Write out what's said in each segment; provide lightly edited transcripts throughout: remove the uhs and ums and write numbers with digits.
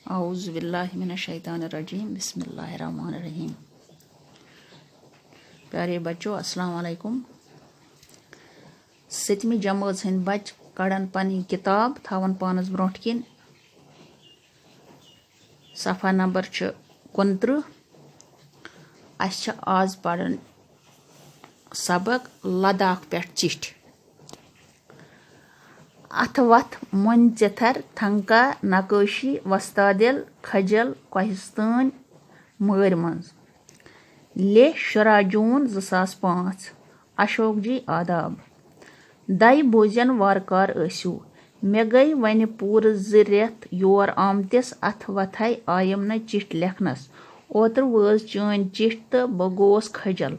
औज़ु बिल्लाहि मिनश शैतानिर रजीम बिस्मिल्लाहिर रहमानिर रहीम। प्यारे बच्चों अस्सलाम वालेकुम। 7वीं जमात हंद बच कड़न पनी किताब थावन पानस ब्रोट किन सफ़ा नंबर 29। अस आज पढ़न सबक लद्दाख पे चिट्ठ। अथ वथ मुन चिथर थंका नकाशी वस्तादिल खजल कोहिस्तान मर मंज ले 10 जून 2005। अशोक जी आदाब। दय बोजन वारकार ऐसु मे गई वन पूर 2 रेत योर आमतिस अथ वथाई आयम न चिट्ठ लेखनस। ओतर वज चैन चिट्ठ तो बह गोस खजल।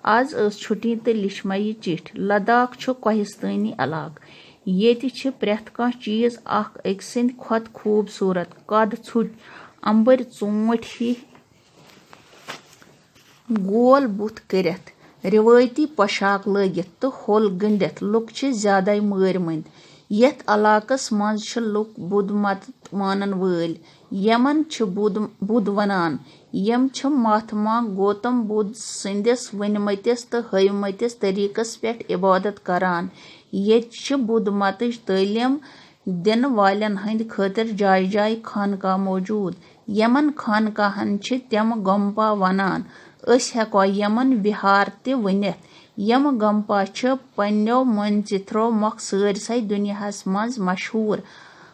आज छुट्टी तो लिछ मे यह चिट्ठ। लद्दाख छु कोहिस्तानी इलाक। येति छ प्रेथ कह चीज अख अकसिंद खोत खूबसूरत कद छुट अंबर चोट ही गोल बुथ करित रिवायती पोशाक लगित तो होल गंडित लुक छ ज्यादा मारमंद। यथ इलाकस मज छ लुक बुध मत मानन वल यमन छ बुध वनान। यम छ महात्मा गौतम बुद्ध संदिस वनमतिस तो हवमतिस तरीकस पे इबादत करान। यत छ बुद्ध मतच तालीम दिन वालन हंद खतर जाय जाय खानका मौजूद। यमन खानकाहन छ तम गंपा वनान। अस हेको यमन विहार ते वनित। यम गंपा छ पन्नो मनचित्रो मख सारसै दुनियाहस मज मशहूर।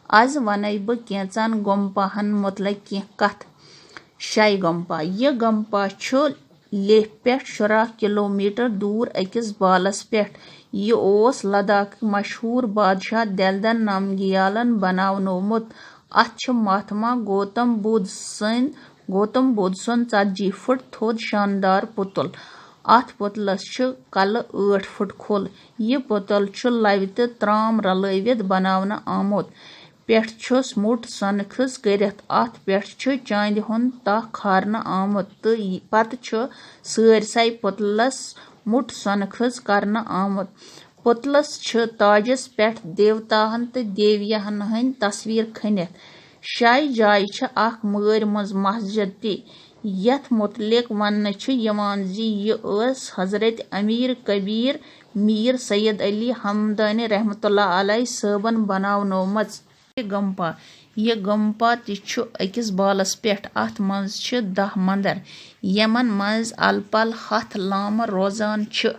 आज वन बह कैंचन गंपाहन मुतलक कह कथ। शाय गंपा यह गंपा छ लेह पे 10 किलोमीटर दूर अकिस बालस पे। यह ओस लद्दाख मशहूर बादशाह दलदन नामगियालन बनावनोमुत। अथ छ महात्मा गौतम बुद्ध सन 40 फुट थोद शानदार पुतुल। अथ पुतलस छ कल 8 फुट खोल। यह पुतुल छ लवि तो त्राम रलवित बनावन आमुत। पेठ छुस मुठ सनखज करित। अथ पेठ छ चांद हुंद तह खारन आमुत तो पत छ सारसै पुतलस मुठ सनखज करन आमुत। पुतलस छ ताजस पेठ देवताहन तो देवियाहन हंद तस्वीर खनित। शाय जाय छ अख मर मंज मस्जिद ति। यथ मुतलिक वन छ यवान जी यह हजरत अमीर कबीर मीर सैयद अली हमदनी रहमतुल्लाह अलैह सबन बनावनोमच। यह गंपा ति छ अकिस बालस पेठ। अथ मंज छ 10 मंदिर यमन मंज अलपल 7 लाम रोजान छ।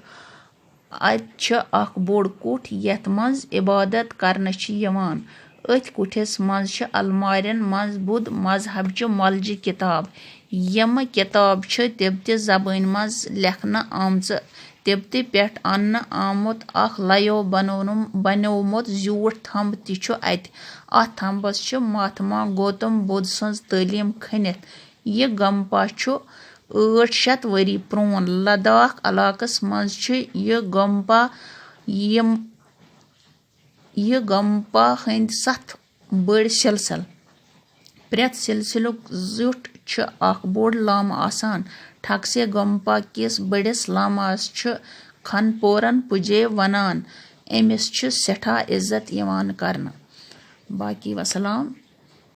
अत छ अख बोड़ कुठ यथ मंज इबादत करन छ यवान। अथ कुठिस मंज छ अलमारन मंज बुद्ध मजहब च मौलजी किताब। यम किताब छ तिब्बती जबान मंज लेखन आमच। तिब्बती पेठ अन्न आमुत अख लयो बनोमुत ज्यूठ थंब ति छ अत। अथ थंबस छ महात्मा गौतम बुद्ध सन्ज तालीम खनित। यह गंपा छ 800 वरी प्रोन। लद्दाख इलाकस मंज छ यह गंपा हंद 7 बड़ सिलसिल। प्रेथ सिलसिलुक जुट छ अख बोड़ लाम आसान। ठकसे गंपा किस बड़िस लामास छ खनपोरन पुजे वनान। अमिस छ सेठा इज्जत यवान करन। बाकी वसलाम।